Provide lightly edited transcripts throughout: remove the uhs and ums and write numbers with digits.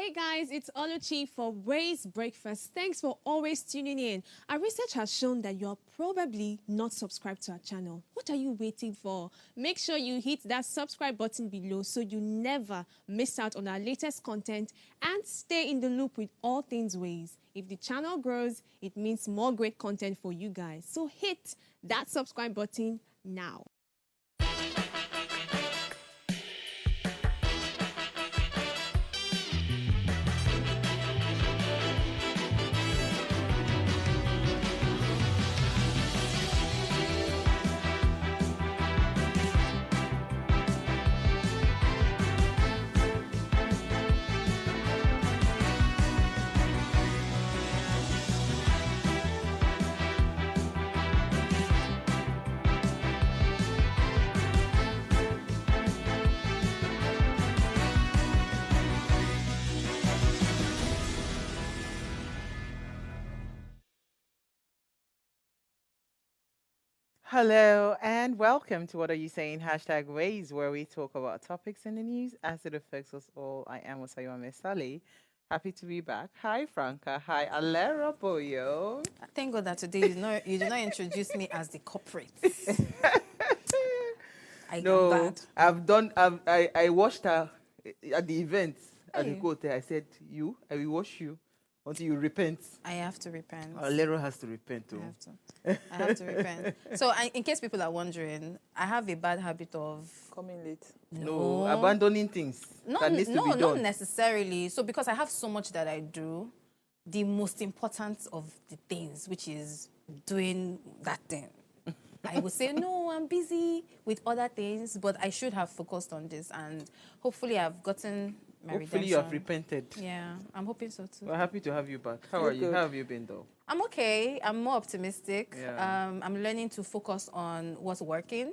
Hey guys, it's Oluchi for Ways Breakfast. Thanks for always tuning in. Our research has shown that you're probably not subscribed to our channel. What are you waiting for? Make sure you hit that subscribe button below so you never miss out on our latest content and stay in the loop with all things Ways. If the channel grows, it means more great content for you guys. So hit that subscribe button now. Hello and welcome to What Are You Saying? #Ways, where we talk about topics in the news as it affects us all. I am Osayome Sally. Happy to be back. Hi, Franca. Hi, Alera Boyo. Thank God that today you did not introduce me as the corporate. I'm bad. I watched her at the event at the court. I said, I will wash you until you repent. I have to repent. Alero has to repent too. I have to repent. So, in case people are wondering, I have a bad habit of coming late. No, abandoning things that needs to be done. Not necessarily. So, because I have so much that I do, the most important of the things, which is doing that thing, I would say, no, I'm busy with other things, but I should have focused on this. And hopefully I've gotten my redemption. You have repented. Yeah, I'm hoping so too. We're happy to have you back. How are you? How have you been though? I'm okay. I'm more optimistic. Yeah. I'm learning to focus on what's working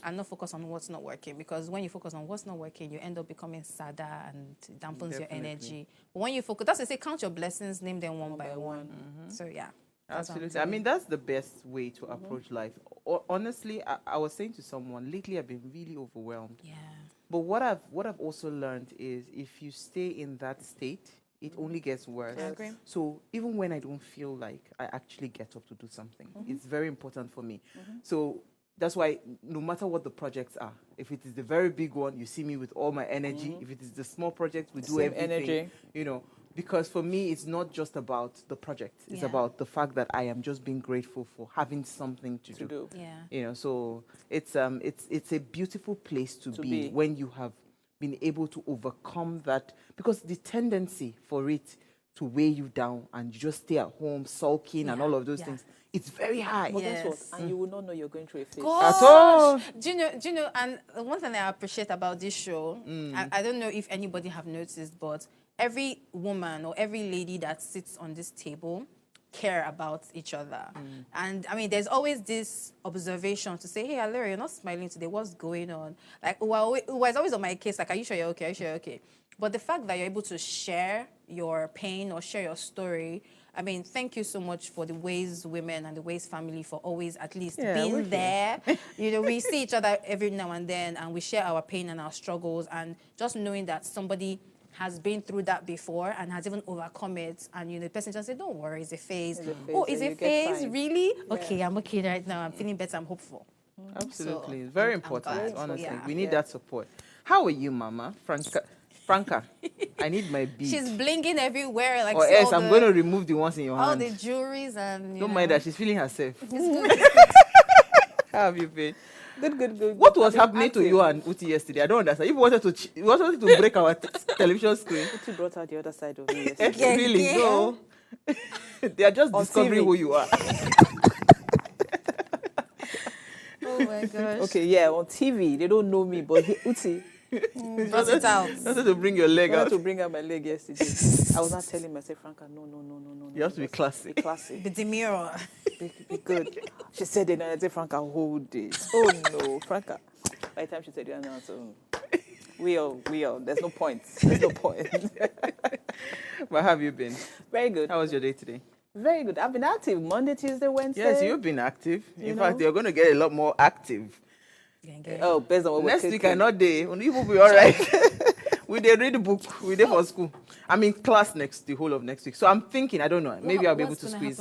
and not focus on what's not working. Because when you focus on what's not working, you end up becoming sadder and it dampens your energy. But when you focus, that's to say, count your blessings, name them one by one. So yeah. Absolutely. I mean, that's the best way to approach life. Honestly, I was saying to someone, lately I've been really overwhelmed. Yeah. But what I've also learned is if you stay in that state, it only gets worse. I agree. So even when I don't feel like I actually get up to do something, it's very important for me. So that's why no matter what the projects are, if it is the very big one, you see me with all my energy. If it is the small project, we do everything. Energy. You know, because for me, it's not just about the project. It's about the fact that I am just being grateful for having something to do. Yeah. You know, so it's a beautiful place to be when you have been able to overcome that, because the tendency for it to weigh you down and you just stay at home sulking and all of those things, it's very high. But guess what? And you will not know you're going through a phase. Gosh. At all. Do you know, and one thing I appreciate about this show, I don't know if anybody have noticed, but every woman or every lady that sits on this table care about each other. And I mean, there's always this observation to say, hey, Alera, you're not smiling today. What's going on? Like, well, it's always on my case, like, are you sure you're okay? Are you sure you're okay? But the fact that you're able to share your pain or share your story, I mean, thank you so much for the Ways women and the Ways family for always at least being there. You know, we see each other every now and then and we share our pain and our struggles, and just knowing that somebody has been through that before and has even overcome it, and you know, the person just say, don't worry, it's a phase. Oh, it's a phase? Really? Yeah. Okay, I'm okay right now. I'm feeling better. I'm hopeful. Absolutely. So, It's very important, glad. honestly. Yeah. We need that support. How are you, Mama? Franca, I need my bead. She's blinging everywhere. Like, or else I'm going to remove the ones in your hand. all the jewelries and, Don't mind that. She's feeling herself. It's good. How have you been? Good. What was happening to you and Uti yesterday? I don't understand. You wanted to break our television screen. Uti brought out the other side of me yesterday. Really? No. They are just On discovering TV. who you are. Oh my gosh. Okay, yeah, on TV. They don't know me, but Uti Brought it out. Wanted to bring your leg wanted out. to bring out my leg yesterday. I was not telling myself, Franca, no. You have to be classy. Be classy. Be demure. Be good. She said it, and I said, Franca, hold it. Oh, no, Franca. By the time she said it, I so we all. There's no point. But how have you been? Very good. How was your day today? Very good. I've been active Monday, Tuesday, Wednesday. Yes, you've been active. In fact, you're going to get a lot more active. Oh, based on what Next we're week, cooking. I'm not there. You will be all right. We did read the book. We did for school. I'm in class the whole of next week. So I'm thinking, I don't know, maybe I'll be able to squeeze.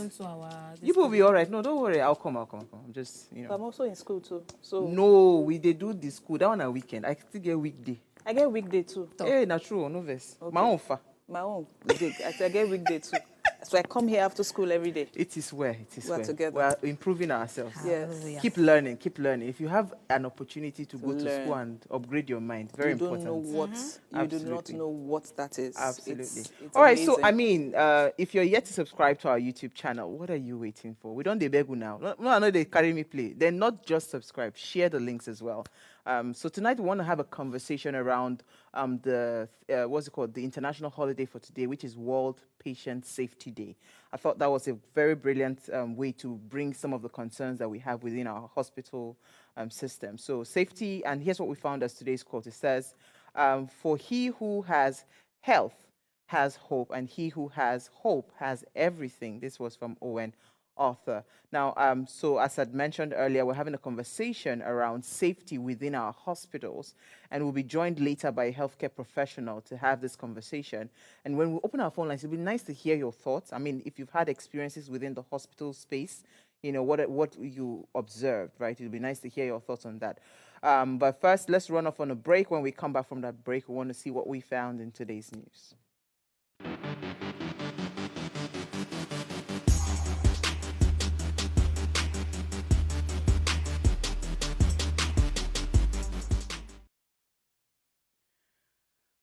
You will be all right. No, don't worry. I'll come. I'm just, I'm also in school too. So no, we they do the school. That one a weekend. I still get weekday. I get weekday too. Hey, not true. No verse. Okay. My own fa. My own. I get weekday too. So I come here after school every day. It is where it is. We're together. We're improving ourselves. Yes. Keep learning. Keep learning. If you have an opportunity to go to learn. school and upgrade your mind, very important. You do not know what that is. Absolutely. It's all right. amazing. So I mean, if you're yet to subscribe to our YouTube channel, what are you waiting for? We don't debeg now. No, I know they carry me play. Then not just subscribe. Share the links as well. So tonight we want to have a conversation around what's it called? The international holiday for today, which is World Patient Safety Day. I thought that was a very brilliant way to bring some of the concerns that we have within our hospital system. So safety, and here's what we found as today's quote. It says, for he who has health has hope, and he who has hope has everything. This was from Owen Arthur. Now, so as I'd mentioned earlier, we're having a conversation around safety within our hospitals, and we'll be joined later by a healthcare professional to have this conversation. And when we open our phone lines, it'll be nice to hear your thoughts. I mean, if you've had experiences within the hospital space, what you observed, right? It'll be nice to hear your thoughts on that. But first, let's run off on a break. When we come back from that break, we want to see what we found in today's news.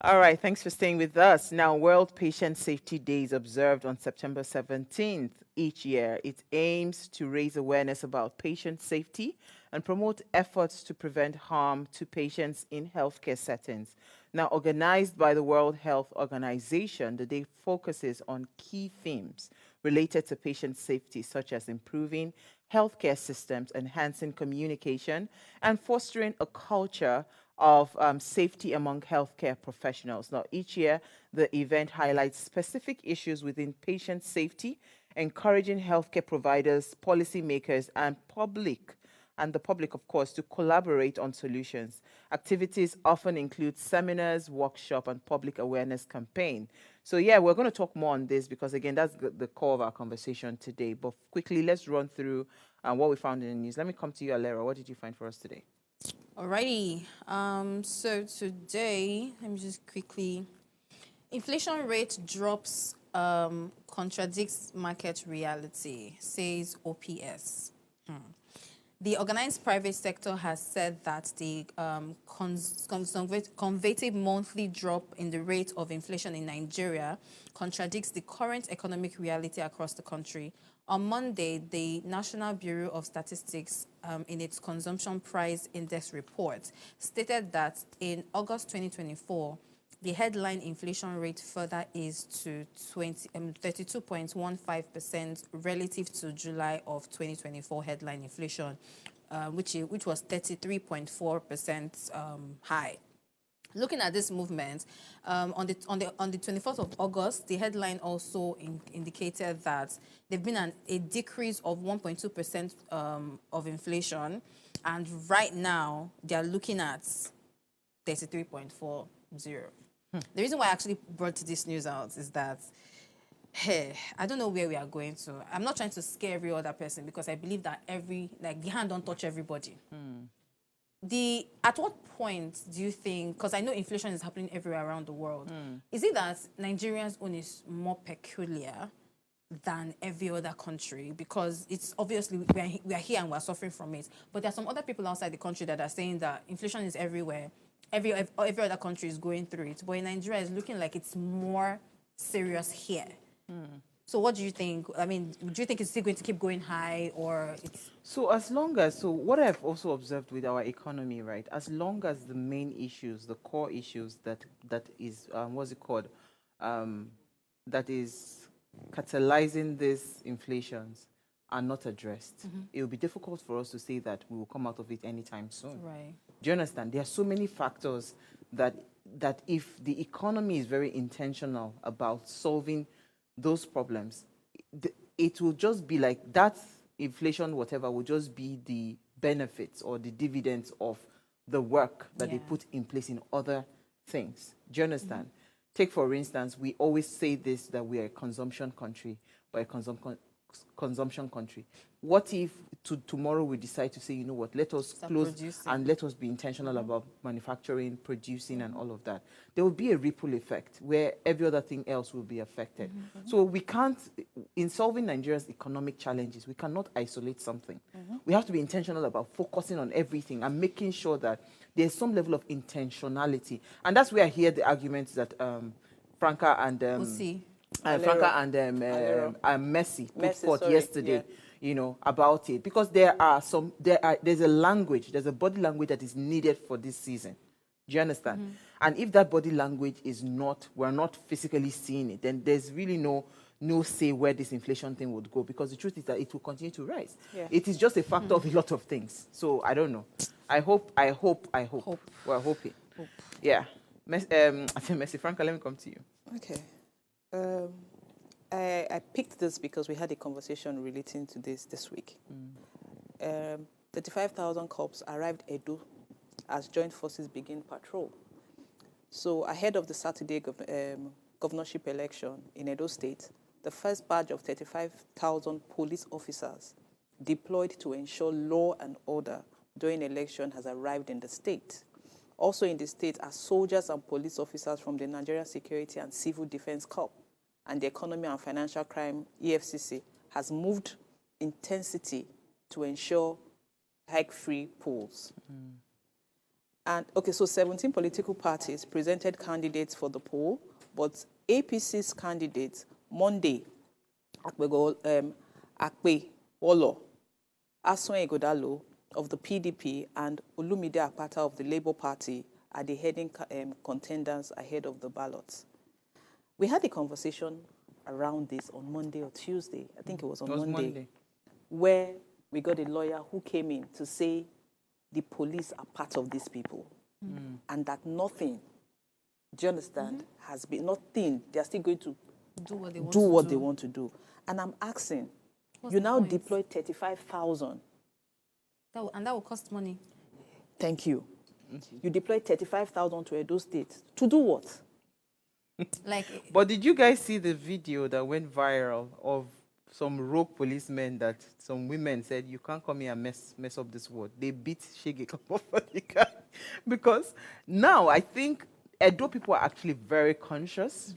All right, thanks for staying with us. Now, World Patient Safety Day is observed on September 17th each year. It aims to raise awareness about patient safety and promote efforts to prevent harm to patients in healthcare settings. Now, organized by the World Health Organization, the day focuses on key themes related to patient safety, such as improving healthcare systems, enhancing communication, and fostering a culture of safety among healthcare professionals. Now, each year, the event highlights specific issues within patient safety, encouraging healthcare providers, policymakers, and the public, of course, to collaborate on solutions. Activities often include seminars, workshops, and public awareness campaign. So, yeah, we're going to talk more on this because, again, that's the core of our conversation today. But quickly, let's run through what we found in the news. Let me come to you, Alera. What did you find for us today? Alrighty. So today, let me just quickly. Inflation rate drops contradicts market reality, says OPS. The organized private sector has said that the conservative monthly drop in the rate of inflation in Nigeria contradicts the current economic reality across the country. On Monday, the National Bureau of Statistics, in its Consumption Price Index report, stated that in August 2024, the headline inflation rate further eased to 32.15% relative to July of 2024 headline inflation, which was 33.4% high. Looking at this movement, on the 24th of August, the headline also indicated that there's been a decrease of 1.2% of inflation, and right now they are looking at 33.40. The reason why I actually brought this news out is that, hey, I don't know where we are going to. I'm not trying to scare every other person because I believe that the hand don't touch everybody. At what point do you think, because I know inflation is happening everywhere around the world, is it that Nigerians' own is more peculiar than every other country? Because it's obviously we are here and we're suffering from it. But there are some other people outside the country that are saying that inflation is everywhere. Every other country is going through it. But in Nigeria, it's looking like it's more serious here. So what do you think? I mean, do you think it's still going to keep going high, or it's... So what I've also observed with our economy, right, as long as the main issues, the core issues that is, that is catalyzing these inflations are not addressed, it will be difficult for us to say that we will come out of it anytime soon. Right. Do you understand? There are so many factors that if the economy is very intentional about solving those problems, it will just be like that inflation, whatever, will just be the benefits or the dividends of the work that they put in place in other things. Do you understand? Take, for instance, we always say this, that we are a consumption country, or a consumption country. What if tomorrow we decide to say, you know what, let us close and let us be intentional about manufacturing, producing, and all of that? There will be a ripple effect where every other thing else will be affected. So we can't, in solving Nigeria's economic challenges, we cannot isolate something. We have to be intentional about focusing on everything and making sure that there's some level of intentionality. And that's where I hear the arguments that Franca and Franca and Messi put forth yesterday, you know, about it. Because there's a language, there's a body language that is needed for this season. Do you understand? And if that body language is not, we're not physically seeing it, then there's really no say where this inflation thing would go. Because the truth is that it will continue to rise. It is just a factor of a lot of things. So I don't know. I hope. We're hoping. Yeah. I think Messi, Franca, let me come to you. Okay. I picked this because we had a conversation relating to this week. 35,000 cops arrived Edo as joint forces begin patrol. So ahead of the Saturday governorship election in Edo State, the first batch of 35,000 police officers deployed to ensure law and order during election has arrived in the state. Also in the state are soldiers and police officers from the Nigerian Security and Civil Defense Corps, and the Economy and Financial Crime, EFCC, has moved intensity to ensure hike-free polls. And, okay, so 17 political parties presented candidates for the poll, but APC's candidates, Monday, Akpe Olo, Aswen Igodalo of the PDP, and Olumide Apata of the Labour Party are the heading contenders ahead of the ballots. We had a conversation around this on Monday or Tuesday. I think it was on Monday, where we got a lawyer who came in to say the police are part of these people and that nothing, do you understand, has been, nothing, they are still going to do what they want to do. And I'm asking, you now deploy 35,000. And that will cost money. Thank you. You deployed 35,000 to Edo State. To do what? But did you guys see the video that went viral of some rogue policemen that some women said, you can't come here and mess up this ward? They beat Shege Kapofadika. Because now I think Edo people are actually very conscious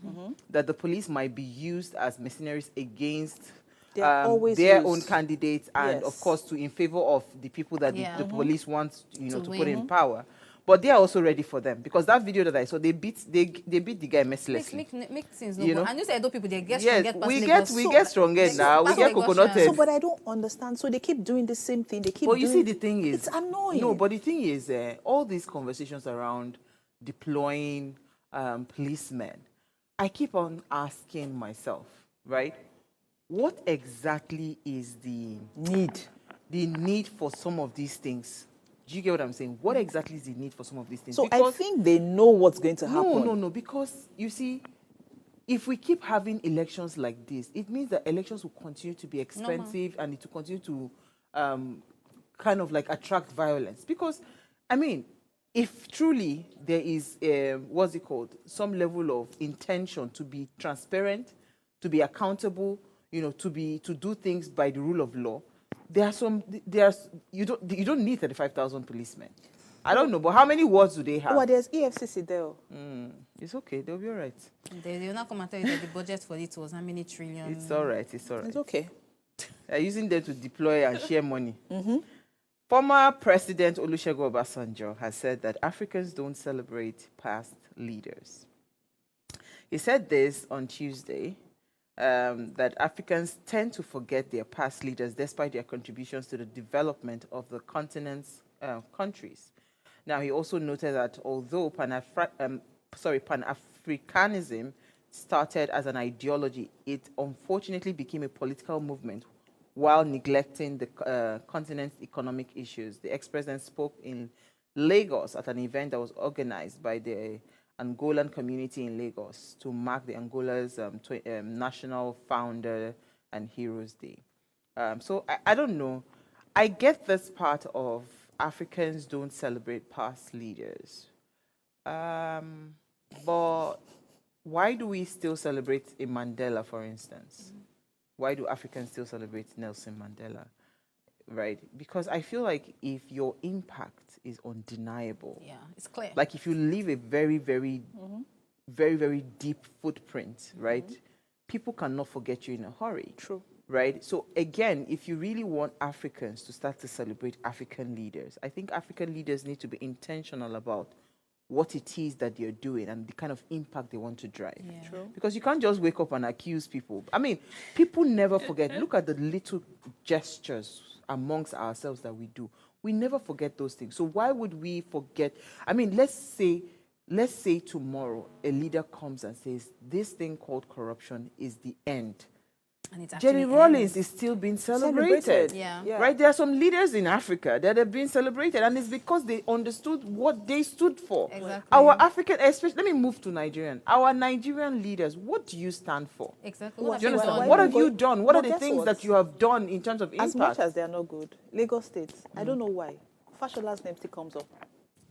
that the police might be used as mercenaries against their own candidates, and of course in favor of the people that the police want, to put in power. But they are also ready for them, because that video that I saw, they beat the guy mercilessly. Make things no more. And you say Edo people, they get we get stronger now. We get coconut. So, but I don't understand. So they keep doing the same thing. They keep. But you see, the thing is, it's annoying. No, but the thing is, all these conversations around deploying policemen, I keep on asking myself, right? What exactly is the need for some of these things? Do you get what I'm saying? What exactly is the need for some of these things? So because I think they know what's going to happen. No, because you see, if we keep having elections like this, it means that elections will continue to be expensive and it will continue to kind of like attract violence. Because, I mean, if truly there is, some level of intention to be transparent, to be accountable, to do things by the rule of law, you don't need 35,000 policemen. I don't know, but how many wards do they have? Well, there's EFCC there. It's okay, they'll be all right. They will not come and tell you that the budget for it was how many trillion. It's all right. It's okay. They're using them to deploy and share money. Former President Olusegun Obasanjo has said that Africans don't celebrate past leaders. He said this on Tuesday, that Africans tend to forget their past leaders despite their contributions to the development of the continent's countries. Now, he also noted that although Pan-Africanism started as an ideology, it unfortunately became a political movement while neglecting the continent's economic issues. The ex-president spoke in Lagos at an event that was organized by the Angolan community in Lagos to mark the Angola's National Founder and Heroes Day. So I don't know. I get this part of Africans don't celebrate past leaders. But why do we still celebrate a Mandela, for instance? Why do Africans still celebrate Nelson Mandela? Right? Because I feel like if your impact is undeniable, Yeah, it's clear. like if you leave a very, very, very, very deep footprint, right? People cannot forget you in a hurry. True. Right? So again, if you really want Africans to start to celebrate African leaders, I think African leaders need to be intentional about what it is that they're doing and the kind of impact they want to drive. Yeah. True. Because you can't just wake up and accuse people. I mean, people never forget. Look at the little gestures amongst ourselves that we do. We never forget those things. So why would we forget? I mean, let's say tomorrow a leader comes and says, this thing called corruption is the end. And it's Jenny actually Rollins ends. is still being celebrated. Yeah. Right? There are some leaders in Africa that have been celebrated, and it's because they understood what they stood for. Exactly. Our African, especially, let me move to Nigerian. Our Nigerian leaders, what do you stand for? Exactly. Do you understand? done? What have you done? What But are the guess things what? that you have done in terms of impact? As much as they are not good, Lagos State, I don't know why. Fashola's name still comes up.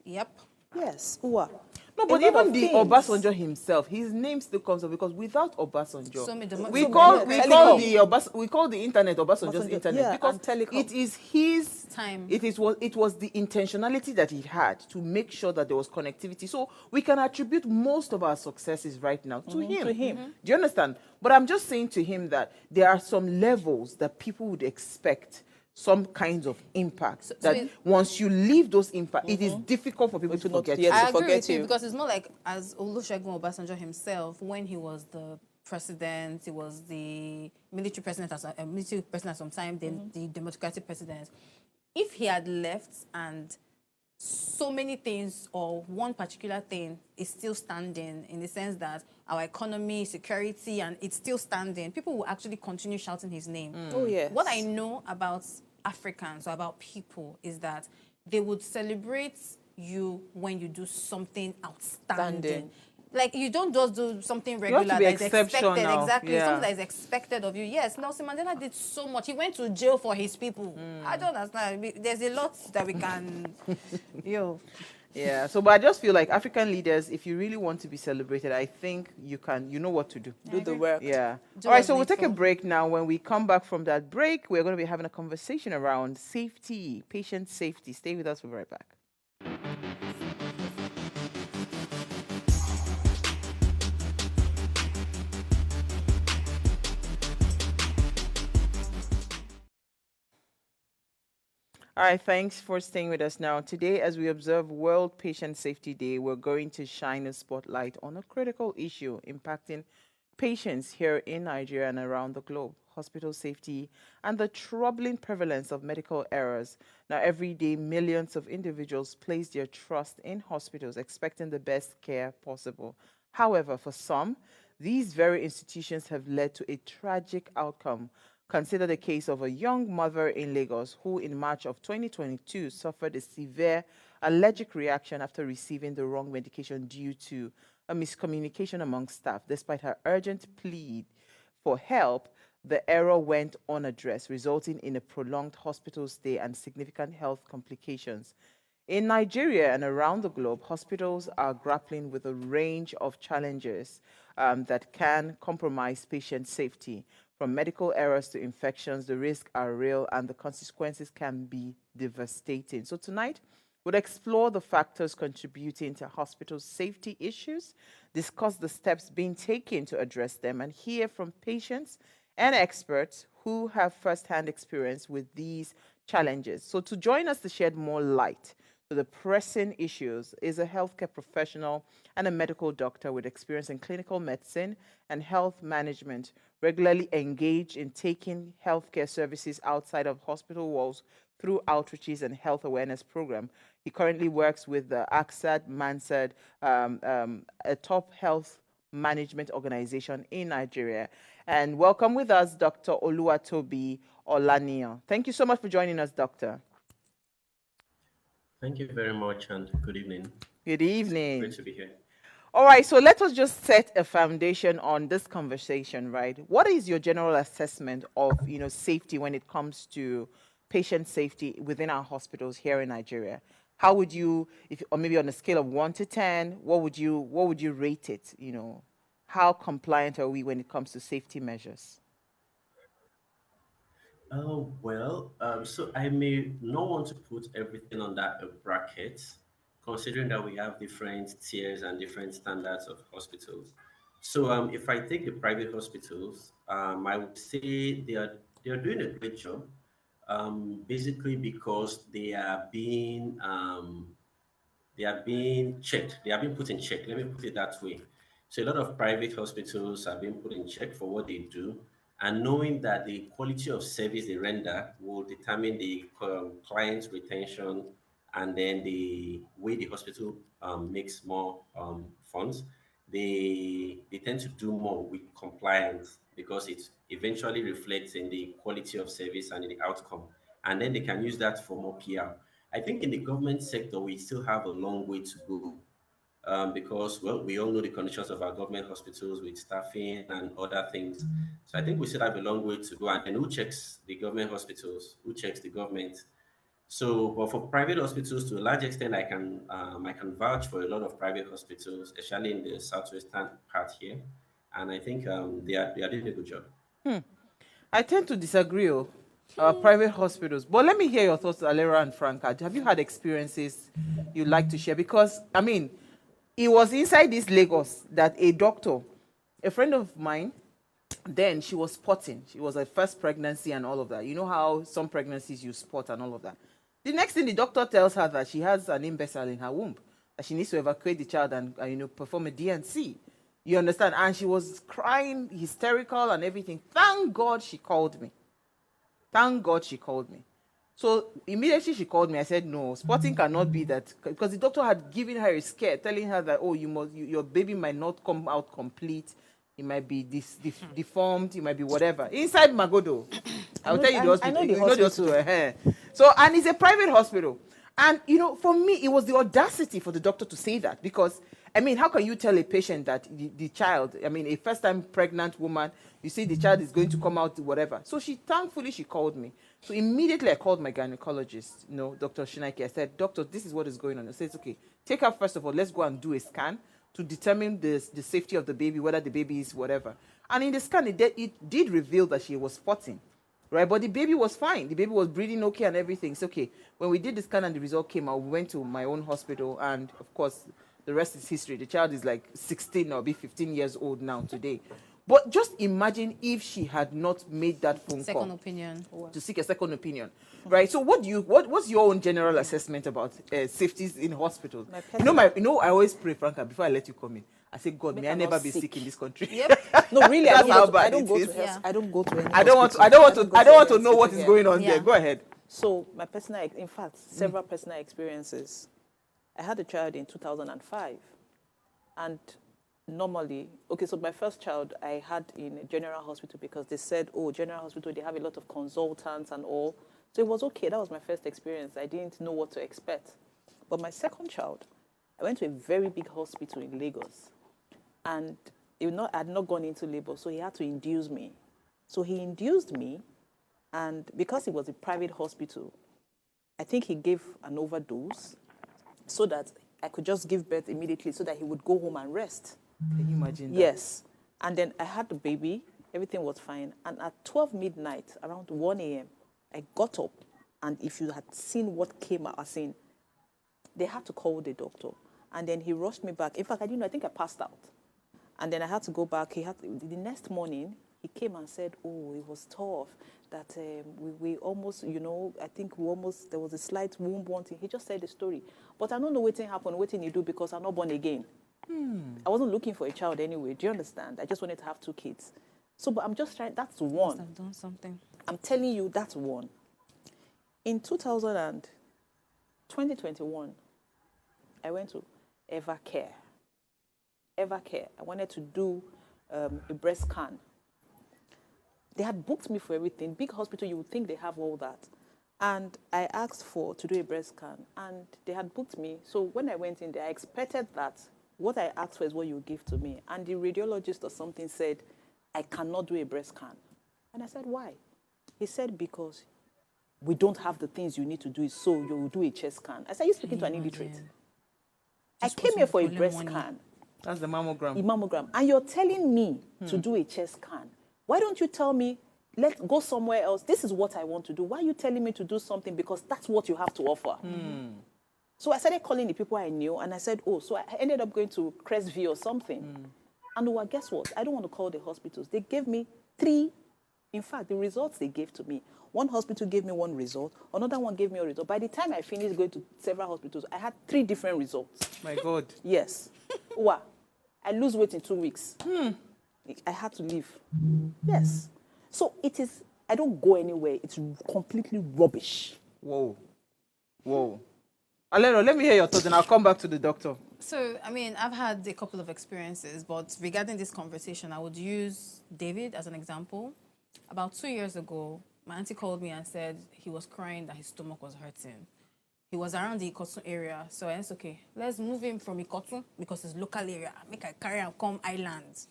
Yep. Yes, Uwa. No, A but lot even of the things. Obasanjo himself, his name still comes up because without Obasanjo, So many we so call many we call the internet Obasanjo's Obasanjo, internet yeah, because and telecom. it is his Time. It was the intentionality that he had to make sure that there was connectivity. So we can attribute most of our successes right now to him. To him. Do you understand? But I'm just saying to him that there are some levels that people would expect some kinds of impact. So that it- once you leave those impact, it is difficult for people to not- forget. yes, you. I to agree forget with you you. because it's more like as Olusegun Obasanjo himself, when he was the president, he was the military president at some time, then the democratic president. If he had left and so many things or one particular thing is still standing in the sense that our economy, security, and it's still standing, people will actually continue shouting his name. Oh, yes. What I know about Africans or about people is that they would celebrate you when you do something outstanding. Standing. Like, you don't just do something have regular to be that is expected. exceptional. Exactly. Yeah. Something that is expected of you. Yes, Nelson Mandela did so much. He went to jail for his people. I don't understand. There's a lot that we can... Yeah, so but I just feel like African leaders, if you really want to be celebrated, I think you know what to do. Do the work. Yeah. Do All right, what's so we'll take a needful. break now. When we come back from that break, we're going to be having a conversation around safety, patient safety. Stay with us. We'll be right back. All right, thanks for staying with us now. Today, as we observe World Patient Safety Day, we're going to shine a spotlight on a critical issue impacting patients here in Nigeria and around the globe: hospital safety and the troubling prevalence of medical errors. Now, every day, millions of individuals place their trust in hospitals, expecting the best care possible. However, for some, these very institutions have led to a tragic outcome. Consider the case of a young mother in Lagos who in March of 2022 suffered a severe allergic reaction after receiving the wrong medication due to a miscommunication among staff. Despite her urgent plea for help, the error went unaddressed, resulting in a prolonged hospital stay and significant health complications. In Nigeria and around the globe, hospitals are grappling with a range of challenges that can compromise patient safety. From medical errors to infections, the risks are real and the consequences can be devastating. So tonight, we'll explore the factors contributing to hospital safety issues, discuss the steps being taken to address them, and hear from patients and experts who have first-hand experience with these challenges. So to join us to shed more light to the pressing issues is a healthcare professional and a medical doctor with experience in clinical medicine and health management, regularly engaged in taking healthcare services outside of hospital walls through outreaches and health awareness program. He currently works with the AXAD Mansard, a top health management organization in Nigeria. And welcome with us, Dr. Oluwatobi Olaniyan. Thank you so much for joining us, Doctor. Thank you very much and good evening. Good evening. Great to be here. All right, so let us just set a foundation on this conversation, right? What is your general assessment of, safety when it comes to patient safety within our hospitals here in Nigeria? How would you, if, or maybe on a scale of 1 to 10, what would you rate it? You know, how compliant are we when it comes to safety measures? Oh, well, so I may not want to put everything on that bracket, considering that we have different tiers and different standards of hospitals. So, if I take the private hospitals, I would say they are doing a great job, basically because they are being checked. They are being put in check. Let me put it that way. So a lot of private hospitals are being put in check for what they do, and knowing that the quality of service they render will determine the client retention and then the way the hospital makes more funds. They tend to do more with compliance because it eventually reflects in the quality of service and in the outcome, and then they can use that for more PR. I think in the government sector, we still have a long way to go because, well, we all know the conditions of our government hospitals with staffing and other things. So I think we still have a long way to go. And who checks the government hospitals? Who checks the government? So, but for private hospitals, to a large extent, I can vouch for a lot of private hospitals, especially in the southwestern part here, and I think they are doing a good job. I tend to disagree. Private hospitals. But let me hear your thoughts, Alera and Franca. Have you had experiences you'd like to share? Because, I mean, it was inside this Lagos that a doctor, a friend of mine, then she was spotting. She was her first pregnancy and all of that. You know how some pregnancies you spot and all of that. The next thing the doctor tells her that she has an imbecile in her womb, that she needs to evacuate the child and perform a DNC. You understand? And she was crying, hysterical and everything. Thank God she called me. Thank God she called me. So immediately she called me. I said, no, spotting cannot be that. Because the doctor had given her a scare, telling her that, oh, your baby might not come out complete. It might be deformed. It might be whatever. Inside Magodo. I'll tell you the hospital. I know the hospital. So, and it's a private hospital. And, for me, it was the audacity for the doctor to say that. Because, I mean, how can you tell a patient that the child, I mean, a first-time pregnant woman, you see the child is going to come out, whatever. So thankfully, she called me. So immediately I called my gynecologist, Dr. Shinaiki. I said, doctor, this is what is going on. I said, okay, take her first of all, let's go and do a scan to determine the safety of the baby, whether the baby is whatever. And in the scan, it did reveal that she was spotting. Right, but the baby was fine. The baby was breathing okay and everything. It's okay. When we did the scan and the result came out, we went to my own hospital, and of course, the rest is history. The child is like 16 or be 15 years old now today. But just imagine if she had not made that phone call. Second opinion. To seek a second opinion, right? So what's your own general assessment about safeties in hospitals? I always pray, Franca, before I let you come in. I say, God, may I never be sick in this country. Yep. No, really, I don't go to Yeah. I don't go to any I don't want to know what is going on there. Go ahead. So my in fact, several personal experiences. I had a child in 2005, and normally, so my first child I had in a general hospital because they said, general hospital, they have a lot of consultants and all. So it was okay. That was my first experience. I didn't know what to expect. But my second child, I went to a very big hospital in Lagos, and I had not gone into labor, so he had to induce me. So he induced me, and because it was a private hospital, I think he gave an overdose so that I could just give birth immediately so that he would go home and rest. Can you imagine that? Yes. And then I had the baby. Everything was fine. And at 12 midnight, around 1 a.m., I got up. And if you had seen what came out, they had to call the doctor. And then he rushed me back. In fact, I think I passed out. And then I had to go back. The next morning, he came and said, it was tough. That we almost, I think there was a slight womb wanting. He just said the story. But I don't know what happened, what you do, because I'm not born again. I wasn't looking for a child anyway. Do you understand? I just wanted to have 2 kids. So, but I'm just trying, that's one. I've done something. I'm telling you, that's one. In 2021, I went to Evercare. I wanted to do a breast scan. They had booked me for everything. Big hospital, you would think they have all that. And I asked to do a breast scan, and they had booked me. So when I went in there, I expected that what I asked for is what you give to me. And the radiologist or something said, I cannot do a breast scan. And I said, why? He said, because we don't have the things you need to do it, so you will do a chest scan. I said, are you speaking to an illiterate? I came here for a breast scan. That's the mammogram. A mammogram. And you're telling me to do a chest scan. Why don't you tell me, let's go somewhere else? This is what I want to do. Why are you telling me to do something? Because that's what you have to offer. So I started calling the people I knew, and I said, oh, so I ended up going to Crestview or something. And well, guess what? I don't want to call the hospitals. They gave me 3. In fact, the results they gave to me, one hospital gave me 1 result, another one gave me a result. By the time I finished going to several hospitals, I had 3 different results. My God. Yes. Wow. I lose weight in 2 weeks. I had to leave. Yes. So it is, I don't go anywhere. It's completely rubbish. Whoa. Alero, let me hear your thoughts and I'll come back to the doctor. So, I mean, I've had a couple of experiences, but regarding this conversation, I would use David as an example. About 2 years ago, my auntie called me and said he was crying that his stomach was hurting. He was around the Ikotun area, so I said, okay, let's move him from Ikotun because it's local area. Make I carry him come island.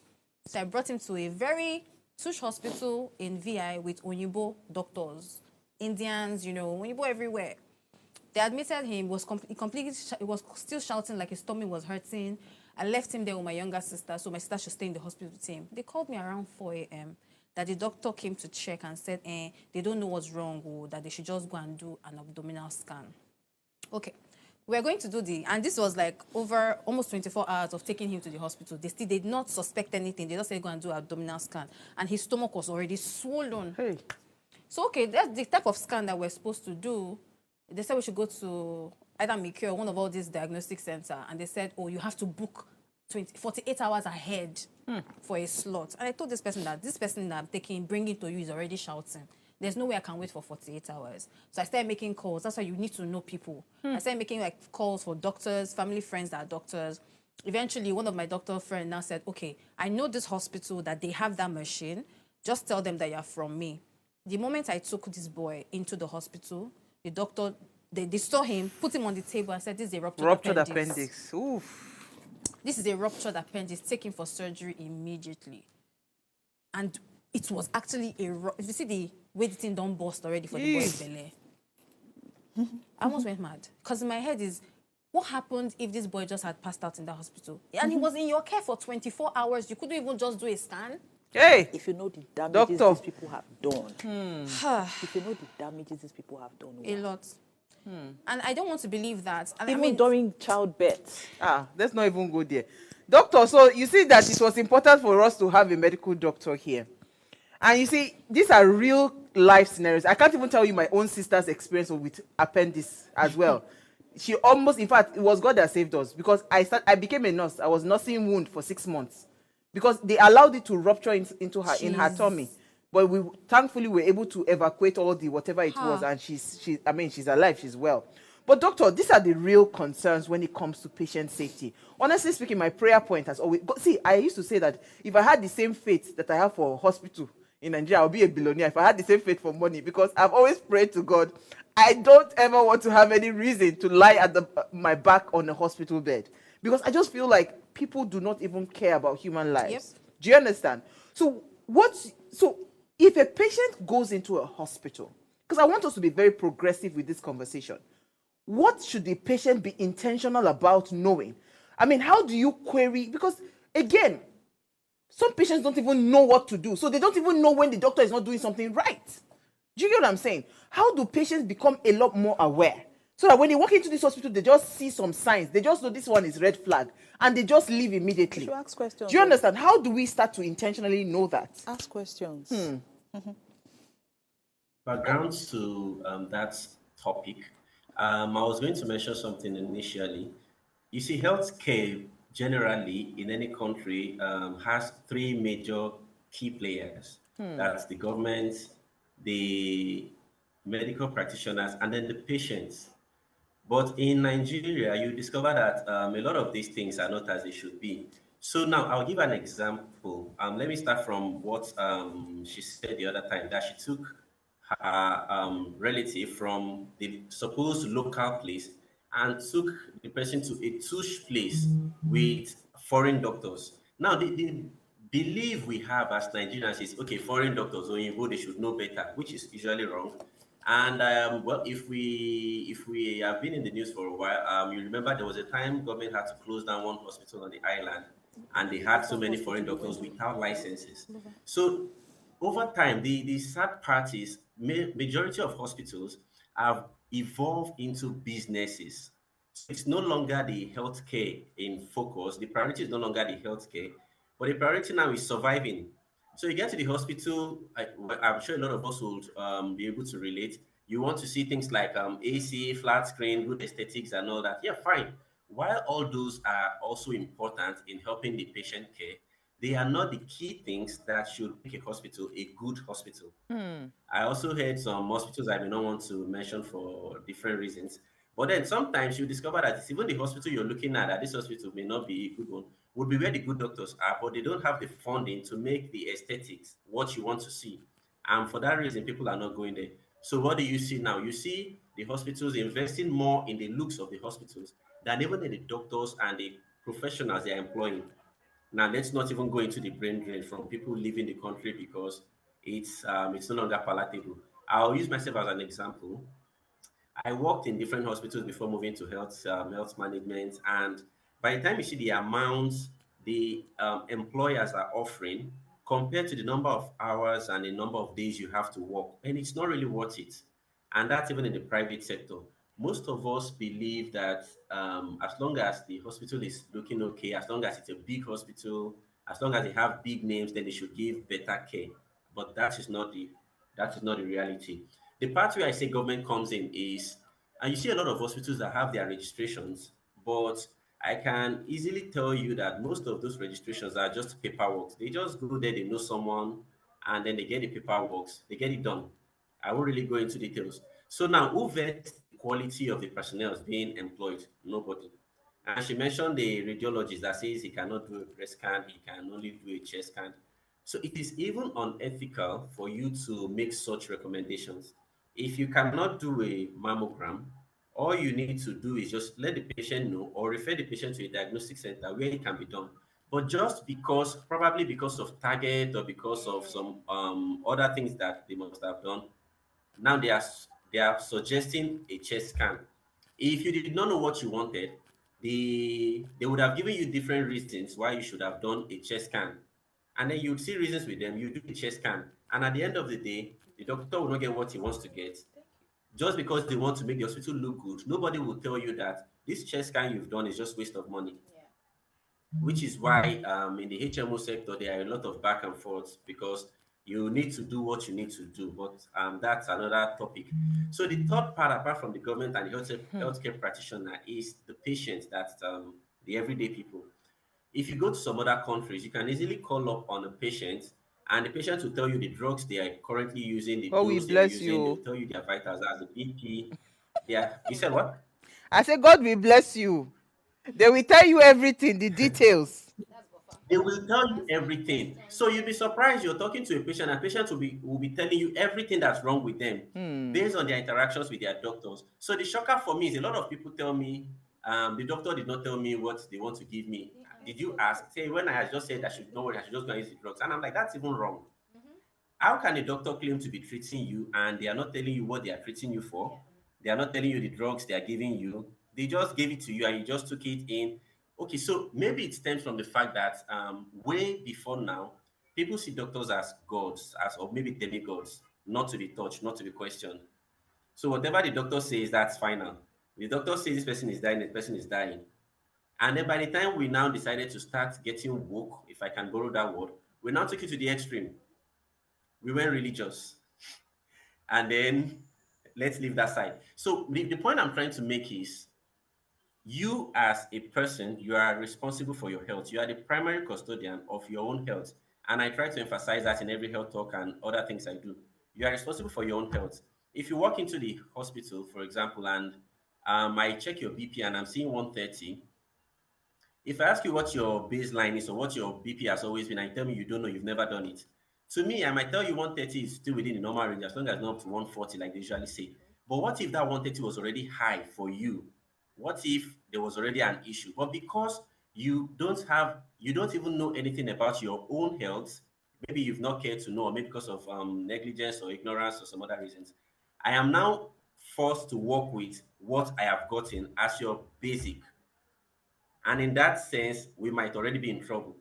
So I brought him to a very tush hospital in VI with Onyibo doctors, Indians, you know, Onyibo everywhere. They admitted him, he was still shouting like his stomach was hurting. I left him there with my younger sister, so my sister should stay in the hospital with him. They called me around 4 a.m. that the doctor came to check and said, they don't know what's wrong, or that they should just go and do an abdominal scan. Okay, we're going to do and this was like over almost 24 hours of taking him to the hospital. They still did not suspect anything. They just said go and do an abdominal scan. And his stomach was already swollen. Hey. So, okay, that's the type of scan that we're supposed to do. They said we should go to either Mikio or one of all these diagnostic centers. And they said, oh, you have to book 48 hours ahead for a slot. And I told this person that I'm taking, bringing to you is already shouting. There's no way I can wait for 48 hours. So I started making calls. That's why you need to know people. I started making like calls for doctors, family friends that are doctors. Eventually, one of my doctor friends now said, okay, I know this hospital that they have that machine. Just tell them that you're from me. The moment I took this boy into the hospital, the doctor, they saw him, put him on the table and said, this is a ruptured appendix. Oof. This is a ruptured appendix. Take him for surgery immediately. And it was actually if you see the way the thing don't burst already for the boy's belly. I almost went mad. Because in my head is, what happened if this boy just had passed out in the hospital? And he was in your care for 24 hours. You couldn't even just do a scan. Hey! If you know the damages these people have done. If you know the damages these people have done. A lot. And I don't want to believe that. And even during childbirth. Let's not even go there. Doctor, so you see that it was important for us to have a medical doctor here. And you see, these are real life scenarios. I can't even tell you my own sister's experience with appendix as well. She almost, in fact, it was God that saved us because I became a nurse. I was nursing wound for 6 months because they allowed it to rupture into her, in her tummy. But we thankfully were able to evacuate all the whatever it was, and she's alive, she's well. But doctor, these are the real concerns when it comes to patient safety. Honestly speaking, my prayer point has always, see, I used to say that if I had the same faith that I have for hospital in Nigeria, I would be a billionaire if I had the same faith for money, because I've always prayed to God, I don't ever want to have any reason to lie at my back on a hospital bed, because I just feel like people do not even care about human lives. Yep. Do you understand? So if a patient goes into a hospital, because I want us to be very progressive with this conversation, what should the patient be intentional about knowing? I mean, how do you query? Because again, some patients don't even know what to do. So they don't even know when the doctor is not doing something right. Do you get what I'm saying? How do patients become a lot more aware? So that when they walk into this hospital, they just see some signs. They just know this one is red flag. And they just leave immediately. You should ask questions. Do you understand? How do we start to intentionally know that? Ask questions. Backgrounds to that topic. I was going to mention something initially. You see, healthcare generally in any country has 3 major key players. That's the government, the medical practitioners, and then the patients. But in Nigeria, you discover that a lot of these things are not as they should be. So now I'll give an example. Let me start from what she said the other time, that she took her relative from the supposed local place and took the person to a tush place with foreign doctors. Now, the belief we have as Nigerians is, okay, foreign doctors, or they should know better, which is usually wrong. And well, if we have been in the news for a while, you remember there was a time government had to close down one hospital on the island, and they had so many foreign doctors without licenses. So over time, the sad part is majority of hospitals have evolved into businesses. So it's no longer the healthcare in focus. The priority is no longer the healthcare, but the priority now is surviving. So you get to the hospital, I'm sure a lot of us will be able to relate. You want to see things like AC, flat screen, good aesthetics, and all that. Yeah, fine. While all those are also important in helping the patient care, they are not the key things that should make a hospital a good hospital. I also heard some hospitals I may not want to mention for different reasons. But then sometimes you discover that it's even the hospital you're looking at, that this hospital may not be a good one, would be where the good doctors are, but they don't have the funding to make the aesthetics what you want to see. And for that reason, people are not going there. So what do you see now? You see the hospitals investing more in the looks of the hospitals than even in the doctors and the professionals they are employing. Now, let's not even go into the brain drain from people leaving the country because it's no longer palatable. I'll use myself as an example. I worked in different hospitals before moving to health management, and by the time you see the amounts the employers are offering compared to the number of hours and the number of days you have to work, and it's not really worth it. And that's even in the private sector. Most of us believe that as long as the hospital is looking okay, as long as it's a big hospital, as long as they have big names, then they should give better care. But that is not the reality. The part where I say government comes in is, and you see a lot of hospitals that have their registrations, but I can easily tell you that most of those registrations are just paperwork. They just go there, they know someone, and then they get the paperwork, they get it done. I won't really go into details. So now, who vets the quality of the personnel being employed? Nobody. And she mentioned the radiologist that says he cannot do a breast scan, he can only do a chest scan. So it is even unethical for you to make such recommendations. If you cannot do a mammogram, all you need to do is just let the patient know or refer the patient to a diagnostic center where it can be done. But just because, probably because of target or because of some other things that they must have done, now they are suggesting a chest scan. If you did not know what you wanted, they would have given you different reasons why you should have done a chest scan. And then you'd see reasons with them, you do the chest scan. And at the end of the day, the doctor will not get what he wants to get. Just because they want to make the hospital look good, nobody will tell you that this chest scan you've done is just waste of money, which is why in the HMO sector there are a lot of back and forth because you need to do what you need to do. But that's another topic. So the third part, apart from the government and the healthcare practitioner, is the patients, that's the everyday people. If you go to some other countries, you can easily call up on a patient, and the patient will tell you the drugs they are currently using, the God will dose they are bless using. They you. will tell you their vitals as the BP. Yeah, you said what? I say God will bless you. They will tell you everything, the details. They will tell you everything. So you'll be surprised you're talking to a patient, and patient will be telling you everything that's wrong with them based on their interactions with their doctors. So the shocker for me is a lot of people tell me, the doctor did not tell me what they want to give me. Did you ask? Say when I had just said I should know what I should just go and use the drugs. And I'm like, that's even wrong. How can a doctor claim to be treating you and they are not telling you what they are treating you for? They are not telling you the drugs they are giving you. They just gave it to you and you just took it in. Okay, so maybe it stems from the fact that way before now, people see doctors as gods, as or maybe demigods, not to be touched, not to be questioned. So whatever the doctor says, that's final. The doctor says this person is dying, the person is dying. And then by the time we now decided to start getting woke, if I can borrow that word, we now took it to the extreme. We went religious. And then let's leave that side. So the point I'm trying to make is you as a person, you are responsible for your health. You are the primary custodian of your own health. And I try to emphasize that in every health talk and other things I do. You are responsible for your own health. If you walk into the hospital, for example, and I check your BP and I'm seeing 130, if I ask you what your baseline is or what your BP has always been, and you tell me you don't know, you've never done it. To me, I might tell you 130 is still within the normal range as long as not up to 140, like they usually say. But what if that 130 was already high for you? What if there was already an issue? But because you don't even know anything about your own health, maybe you've not cared to know, or maybe because of negligence or ignorance or some other reasons, I am now forced to work with what I have gotten as your basic. And in that sense, we might already be in trouble.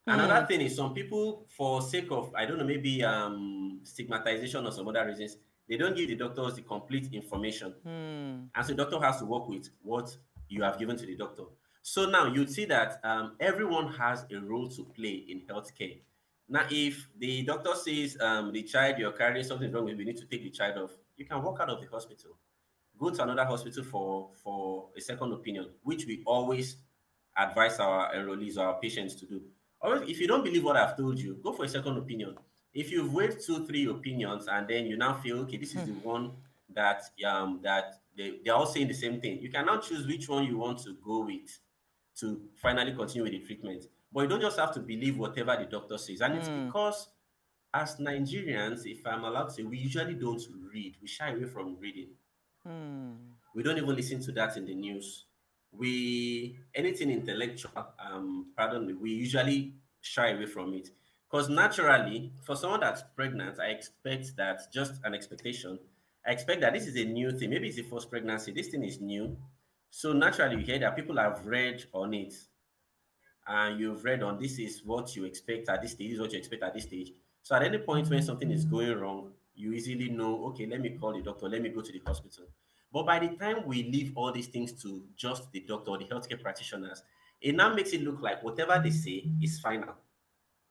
Another thing is some people, for sake of, I don't know, maybe stigmatization or some other reasons, they don't give the doctors the complete information. And so the doctor has to work with what you have given to the doctor. So now you'd see that everyone has a role to play in healthcare. Now, if the doctor says the child you're carrying something wrong with, we need to take the child off, you can walk out of the hospital, go to another hospital for a second opinion, which we always advise our enrollees or our patients to do. Or if you don't believe what I've told you, go for a second opinion. If you've weighed 2, 3 opinions and then you now feel, okay, this is the one that they're all saying the same thing, you can now choose which one you want to go with to finally continue with the treatment. But you don't just have to believe whatever the doctor says. And it's because as Nigerians, if I'm allowed to say, we usually don't read. We shy away from reading. We don't even listen to that in the news. We anything intellectual, pardon me, we usually shy away from it. Because naturally, for someone that's pregnant, I expect that just an expectation. I expect that this is a new thing. Maybe it's the first pregnancy. This thing is new. So naturally, you hear that people have read on it, and you've read on this is what you expect at this stage, this is what you expect at this stage. So at any point when something is going wrong, you easily know, okay, let me call the doctor, let me go to the hospital. But by the time we leave all these things to just the doctor or the healthcare practitioners, it now makes it look like whatever they say is final.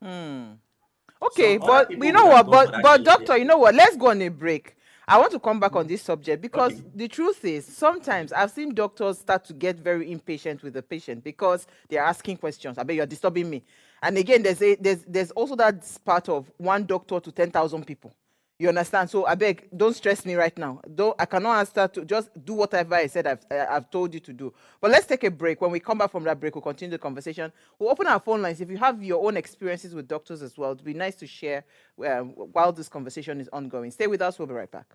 Okay, Some other but you people know would have what? gone for that But change. doctor, you know what? Let's go on a break. I want to come back on this subject because Okay. the truth is sometimes I've seen doctors start to get very impatient with the patient because they're asking questions. I bet you're disturbing me. And again, there's also that part of one doctor to 10,000 people. You understand? So I beg, don't stress me right now. Though I cannot answer to just do whatever I said I've told you to do. But let's take a break. When we come back from that break, we'll continue the conversation. We'll open our phone lines. If you have your own experiences with doctors as well, it'd be nice to share while this conversation is ongoing. Stay with us. We'll be right back.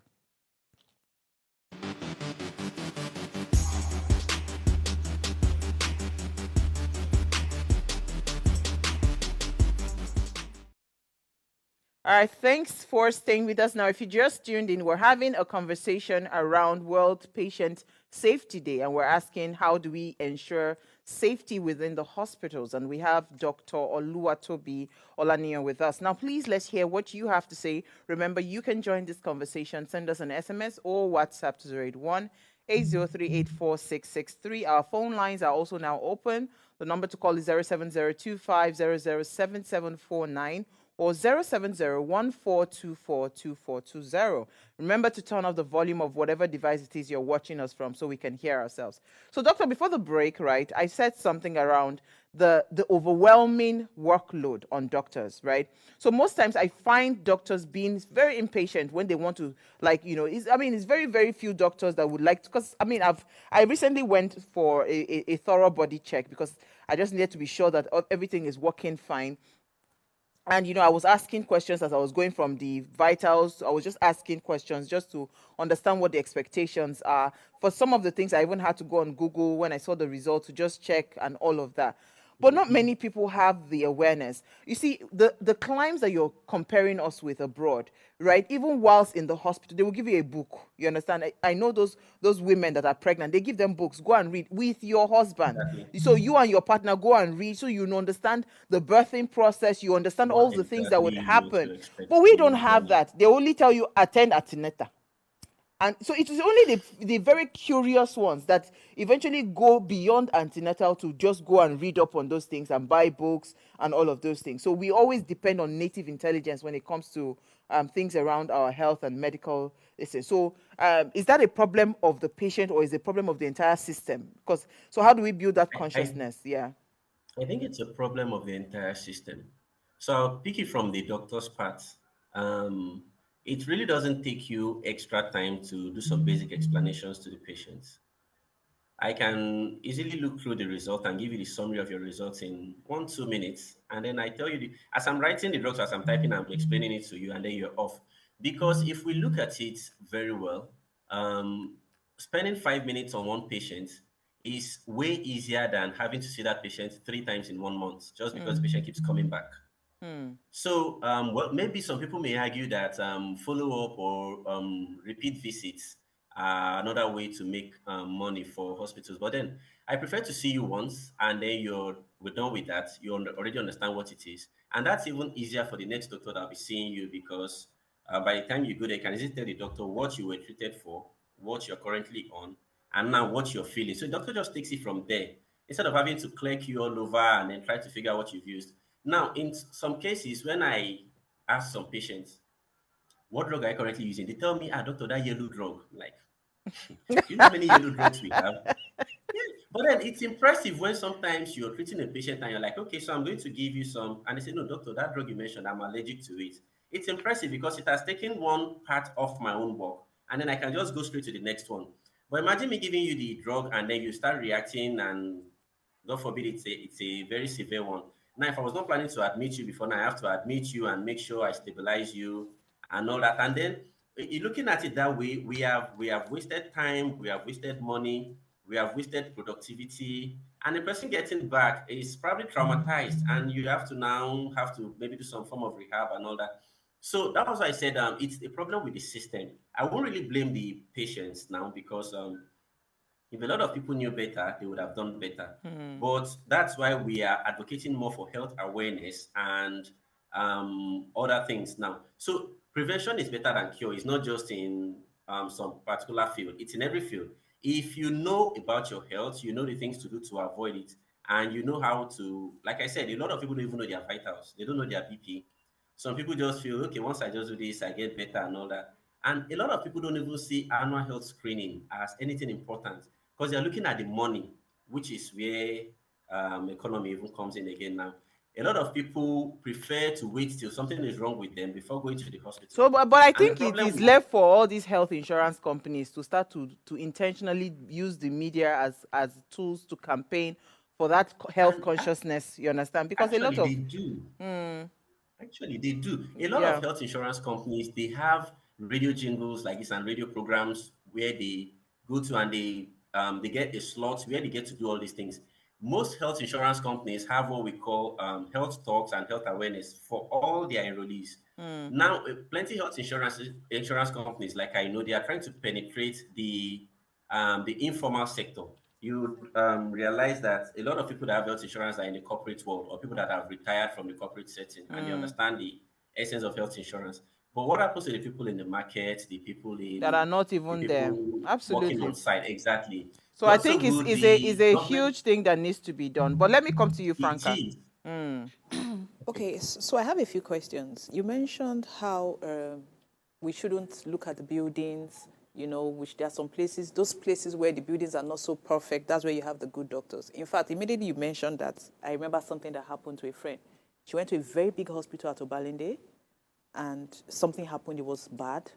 All right, thanks for staying with us. Now, if you just tuned in, we're having a conversation around World Patient Safety Day, and we're asking how do we ensure safety within the hospitals? And we have Dr. Oluwatobi Olaniyan with us. Now, please, let's hear what you have to say. Remember, you can join this conversation. Send us an SMS or WhatsApp to 081 803-84663. Our phone lines are also now open. The number to call is 07025007749 or 07014242420. Remember to turn off the volume of whatever device it is you're watching us from so we can hear ourselves. So, doctor, before the break, right, I said something around the overwhelming workload on doctors, right? So most times I find doctors being very impatient when they want to, like, you know, it's very, very few doctors that would like to, because, I recently went for a thorough body check because I just needed to be sure that everything is working fine. And, you know, I was asking questions as I was going from the vitals. I was just asking questions just to understand what the expectations are. For some of the things, I even had to go on Google when I saw the results to just check and all of that. But not many people have the awareness. You see, the clients that you're comparing us with abroad, right? Even whilst in the hospital, they will give you a book. You understand? I know those women that are pregnant, they give them books. Go and read with your husband. Exactly. So you and your partner go and read so you understand the birthing process. You understand all What the things that exactly would you happen. to expect But we don't during the have journey. that. They only tell you attend antenatal. And so it is only the very curious ones that eventually go beyond antenatal to just go and read up on those things and buy books and all of those things. So we always depend on native intelligence when it comes to things around our health and medical. So is that a problem of the patient or is it a problem of the entire system? So how do we build that I, consciousness? Yeah. I think it's a problem of the entire system. So I'll pick it from the doctor's part. Um, it really doesn't take you extra time to do some basic explanations to the patients. I can easily look through the result and give you the summary of your results in 1, 2 minutes. And then I tell you, as I'm writing the drugs, as I'm typing, I'm explaining it to you, and then you're off. Because if we look at it very well, um, spending 5 minutes on one patient is way easier than having to see that patient 3 times in 1 month just because the patient keeps coming back. So, well, maybe some people may argue that follow-up or repeat visits are another way to make money for hospitals. But then I prefer to see you once and then we're done with that. You already understand what it is. And that's even easier for the next doctor that'll be seeing you because by the time you go there, you can easily tell the doctor what you were treated for, what you're currently on, and now what you're feeling. So the doctor just takes it from there instead of having to clerk you all over and then try to figure out what you've used. Now, in some cases, when I ask some patients, what drug are you currently using? They tell me, doctor, that yellow drug. I'm like, do you know how many yellow drugs we have? Yeah. But then it's impressive when sometimes you're treating a patient and you're like, okay, so I'm going to give you some. And they say, no, doctor, that drug you mentioned, I'm allergic to it. It's impressive because it has taken one part of my own work. And then I can just go straight to the next one. But imagine me giving you the drug and then you start reacting and God forbid it's a very severe one. Now, if I was not planning to admit you before, now I have to admit you and make sure I stabilize you and all that. And then looking at it that way, we have wasted time, we have wasted money, we have wasted productivity, and the person getting back is probably traumatized, and you have to maybe do some form of rehab and all that. So that was why I said it's a problem with the system. I won't really blame the patients now because if a lot of people knew better, they would have done better. But that's why we are advocating more for health awareness and other things now. So prevention is better than cure. It's not just in some particular field. It's in every field. If you know about your health, you know the things to do to avoid it, and you know how to. Like I said, a lot of people don't even know their vitals. They don't know their BP. Some people just feel, okay, once I just do this, I get better and all that. And a lot of people don't even see annual health screening as anything important because they're looking at the money, which is where economy even comes in again now. A lot of people prefer to wait till something is wrong with them before going to the hospital. So, but I And the think it problem is with left for all these health insurance companies to start to intentionally use the media as tools to campaign for that health and consciousness. You understand? Because a lot actually of they do. Actually, they do. A lot of yeah. health insurance companies, they have radio jingles like this and radio programs where they go to and they get a slot where they get to do all these things. Most health insurance companies have what we call health talks and health awareness for all their enrollees. Now, plenty health insurance companies, like I know, they are trying to penetrate the informal sector. You realize that a lot of people that have health insurance are in the corporate world or people that have retired from the corporate setting and they understand the essence of health insurance. But what happens to the people in the market, That are not the even there. people working Absolutely. on site? Exactly. So I God so think it's good, is a the is a government, huge thing that needs to be done. But let me come to you, it Franca. is. Okay, so I have a few questions. You mentioned how we shouldn't look at the buildings, which there are some places, those places where the buildings are not so perfect, that's where you have the good doctors. In fact, immediately you mentioned that, I remember something that happened to a friend. She went to a very big hospital at Obalende, and something happened, it was bad,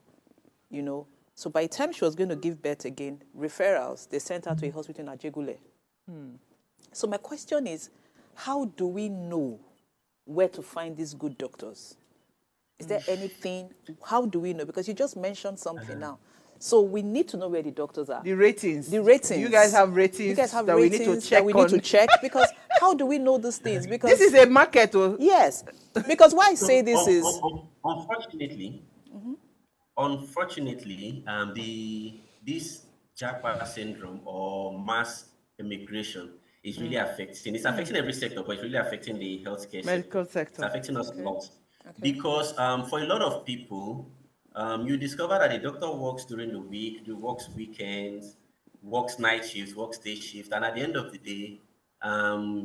So by the time she was going to give birth again, referrals, they sent her to a hospital in Ajegule. So my question is, how do we know where to find these good doctors? Is there anything, how do we know? Because you just mentioned something now. So we need to know where the doctors are. The ratings. The ratings. You guys have ratings You guys have that ratings we need to check that we need to on. check, because how do we know these things? Because This is a market. yes, because why I say So, this is unfortunately, this Japa syndrome or mass immigration is really affecting. It's affecting every sector, but it's really affecting the healthcare sector. Medical It's sector. affecting us a lot okay. because for a lot of people, you discover that the doctor works during the week, works weekends, works night shifts, works day shift, and at the end of the day,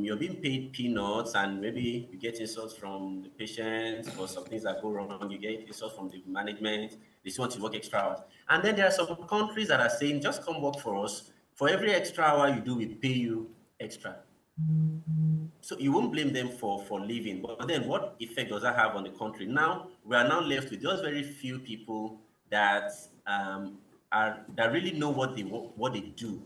you're being paid peanuts, and maybe you get insults from the patients for some things that go wrong. You get insults from the management. They just want to work extra hours, and then there are some countries that are saying, "Just come work for us. For every extra hour you do, we pay you extra." So you won't blame them for leaving, but then what effect does that have on the country? Now we are now left with just very few people that that really know what they do,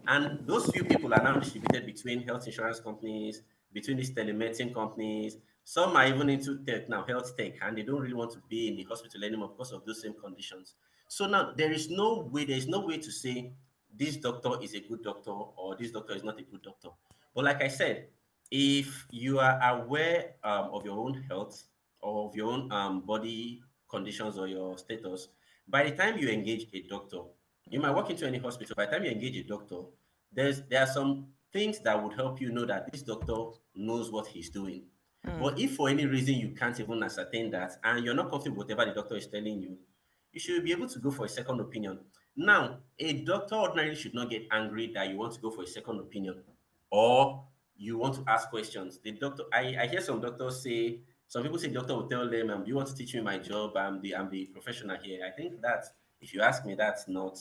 and those few people are now distributed between health insurance companies, between these telemedicine companies. Some are even into tech now, health tech, and they don't really want to be in the hospital anymore because of those same conditions. So now there is no way to say this doctor is a good doctor or this doctor is not a good doctor. But like I said, if you are aware of your own health or of your own body conditions or your status, by the time you engage a doctor, you might walk into any hospital. By the time you engage a doctor, there are some things that would help you know that this doctor knows what he's doing. But if for any reason you can't even ascertain that and you're not comfortable with whatever the doctor is telling you, you should be able to go for a second opinion. Now, a doctor ordinarily should not get angry that you want to go for a second opinion or you want to ask questions. The doctor, I hear some doctors say, some people say doctor will tell them, do you want to teach me my job? I'm the professional here. I think that if you ask me, that's not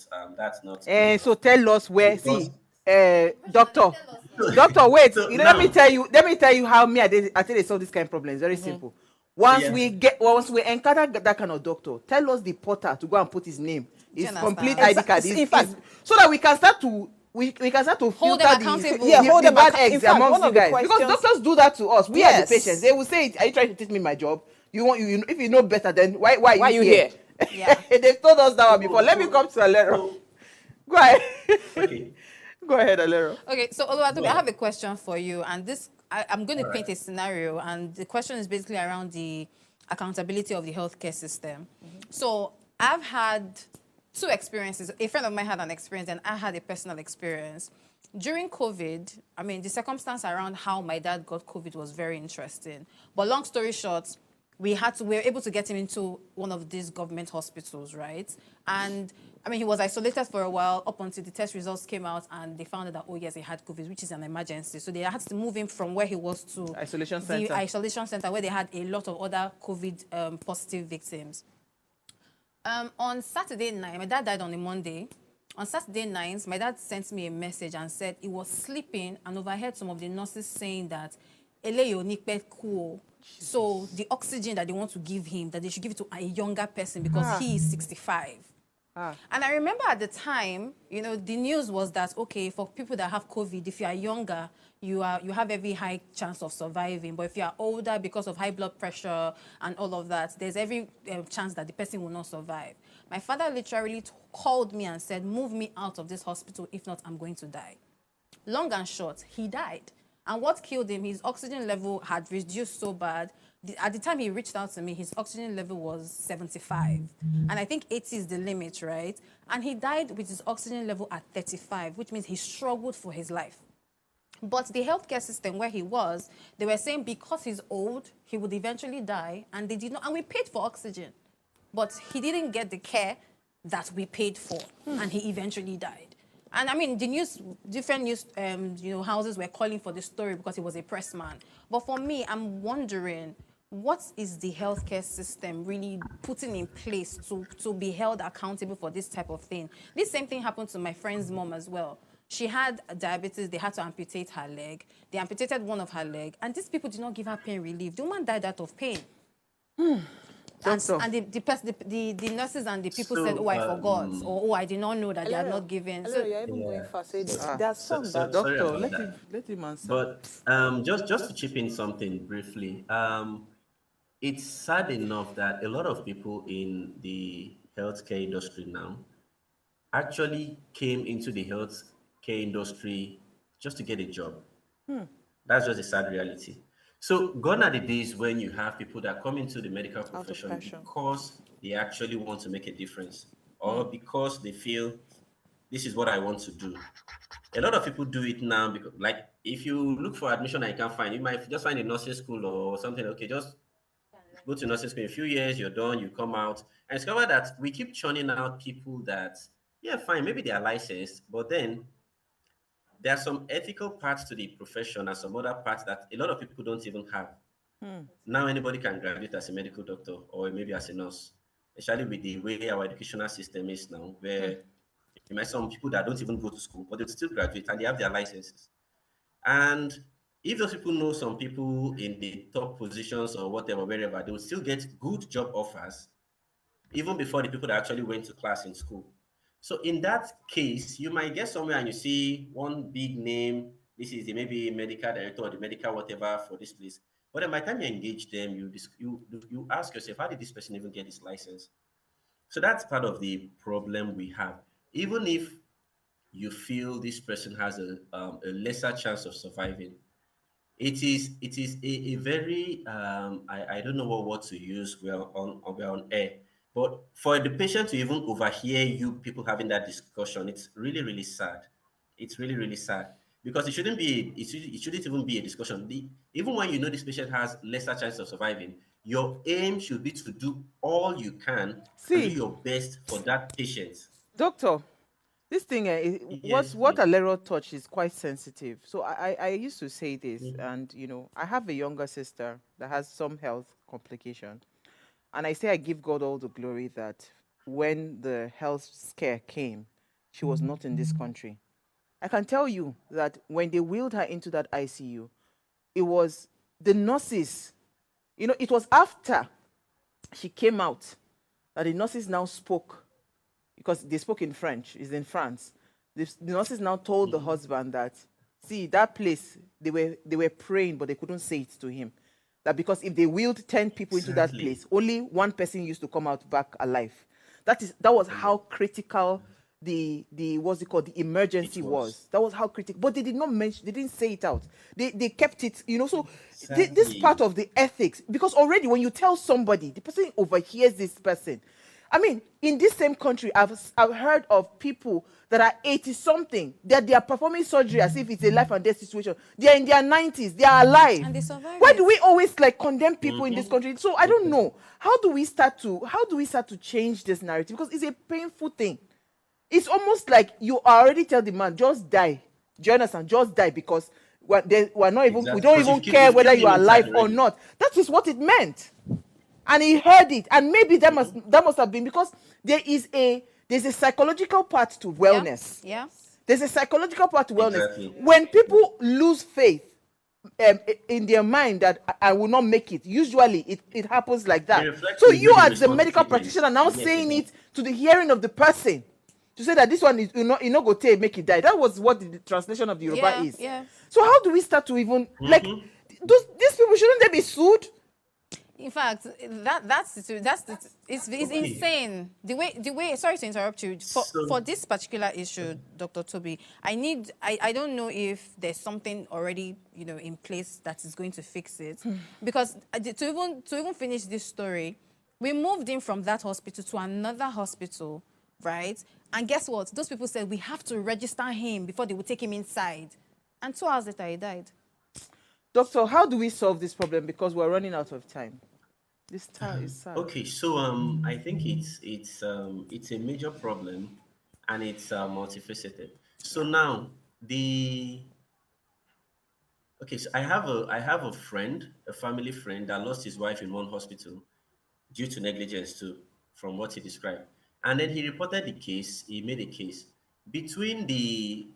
good. So tell us where. Because See, doctor, doctor, wait. so Let me now, tell you. Let me tell you how me I tell you solve this kind of problem. It's very simple. Once yeah. once we encounter that kind of doctor, tell us the porter to go and put his name, his complete ID card, In fact, so that we can start to Hold filter them accountable. the them bad in eggs fact, amongst one you of the guys. Because questions- doctors do that to us. We are the Yes. patients. They will say, "Are you trying to teach me my job? You if you know better, then why Why you here?" Yeah. They've told us that one before. Let me come to Alero. So, Go ahead. okay. Go ahead, Alero. Okay, so Oluwatobi, Yeah. I have a question for you, and I'm going to All paint right. a scenario, and the question is basically around the accountability of the healthcare system. So I've had two experiences. A friend of mine had an experience, and I had a personal experience. During COVID, I mean, the circumstance around how my dad got COVID was very interesting. But long story short, we were able to get him into one of these government hospitals, right? And I mean, he was isolated for a while up until the test results came out and they found out that, oh yes, he had COVID, which is an emergency. So they had to move him from where he was to Isolation the center. isolation center where they had a lot of other COVID positive victims. On Saturday night, my dad died on a Monday. On Saturday night, my dad sent me a message and said he was sleeping and overheard some of the nurses saying that eleyo ni pe ku. So the oxygen that they want to give him, that they should give it to a younger person because he is 65. And I remember at the time, you know, the news was that, okay, for people that have COVID, if you are younger, you have every high chance of surviving. But if you are older because of high blood pressure and all of that, there's every chance that the person will not survive. My father literally called me and said, move me out of this hospital. If not, I'm going to die. Long and short, he died. And what killed him, his oxygen level had reduced so bad. At the time he reached out to me, his oxygen level was 75. And I think 80 is the limit, right? And he died with his oxygen level at 35, which means he struggled for his life. But the healthcare system where he was, they were saying because he's old, he would eventually die. And they did not, and we paid for oxygen. But he didn't get the care that we paid for. And he eventually died. And I mean, the news, different news, houses were calling for the story because he was a press man. But for me, I'm wondering, what is the healthcare system really putting in place to be held accountable for this type of thing? This same thing happened to my friend's mom as well. She had diabetes. They had to amputate her leg. They amputated one of her leg. And these people did not give her pain relief. The woman died out of pain. And the nurses and the people said, oh, I forgot. Or, oh, I did not know that they had not given. So, So, you're even going fast. There's some So- that sorry Doctor, about that. let him answer. But just to chip in something briefly, it's sad enough that a lot of people in the healthcare industry now actually came into the healthcare industry just to get a job. That's just a sad reality. So gone are the days when you have people that come into the medical profession passion. because they actually want to make a difference or because they feel this is what I want to do. A lot of people do it now because, like, if you look for admission and you can't find, you might just find a nursing school or something. Okay, just go to nursing school. In a few years, you're done, you come out, and discover that we keep churning out people that, yeah, fine, maybe they are licensed, but then there are some ethical parts to the profession and some other parts that a lot of people don't even have. Now anybody can graduate as a medical doctor or maybe as a nurse, especially with the way our educational system is now, where you might some people that don't even go to school, but they still graduate and they have their licenses. And if those people know some people in the top positions or whatever, wherever, they will still get good job offers even before the people that actually went to class in school. So in that case, you might get somewhere and you see one big name. This is the maybe medical director or the medical whatever for this place. But then by the time you engage them, you ask yourself, how did this person even get this license? So that's part of the problem we have. Even if you feel this person has a lesser chance of surviving, it is a very I don't know what word to use. We're on air, but for the patient to even overhear you people having that discussion, it's really really sad. It's really really sad because it shouldn't even be a discussion. Even when you know this patient has lesser chance of surviving, your aim should be to do all you can and do See, your best for that patient. doctor, this thing, Yes, what please. Alero touch is quite sensitive. So I used to say this, Mhm. and I have a younger sister that has some health complication, and I say I give God all the glory that when the health scare came, she was not in this country. I can tell you that when they wheeled her into that ICU, it was the nurses. It was after she came out that the nurses now spoke, because they spoke in French, it's in France. The nurses now told the husband that, see, that place, they were praying, but they couldn't say it to him. That because if they wheeled 10 people into that Exactly. place, only one person used to come out back alive. That was Come how on. critical the what's it called, the It emergency was. was. That was how critical. But they did not mention, they didn't say it out. They kept it, so this part Exactly. of the ethics, because already when you tell somebody, the person overhears this person. I mean, in this same country, I've heard of people that are 80 something, that they are performing surgery as if it's a life and death situation. They are in their 90s, they are alive. And they survive Why it. do we always like condemn people in this Mhm. country? So I don't know. How do we start to change this narrative? Because it's a painful thing. It's almost like you already tell the man, just die. Join us and just die, because we Exactly. don't Because even care you've whether killed you him are inside alive or already. not. That is what it meant. And he heard it, and maybe that must have been because there's a psychological part to Yeah. wellness. Yeah. There's a psychological part to wellness. Exactly. When people lose faith in their mind that I will not make it, usually it happens like They that. reflect So to you, make as the medical treatments. practitioner, now Yes, they saying do. it to the hearing of the person, to say that this one is go take make it die. That was what the translation of the Yoruba Yeah. is. Yeah. So how do we start to even like Mm-hmm. these people? Shouldn't they be sued? In fact, it's Okay. insane. The way. Sorry to interrupt you. For So, this particular issue, Dr. Toby, I don't know if there's something already in place that is going to fix it, because to even finish this story, we moved in from that hospital to another hospital, right? And guess what? Those people said we have to register him before they would take him inside, and 2 hours later he died. Doctor, how do we solve this problem? Because we're running out of time. This time is sad. okay. So, I think it's a major problem, and it's multifaceted. So Yeah. now the okay. So I have a friend, a family friend that lost his wife in one hospital due to negligence too, from what he described. And then he reported the case. He made a case between the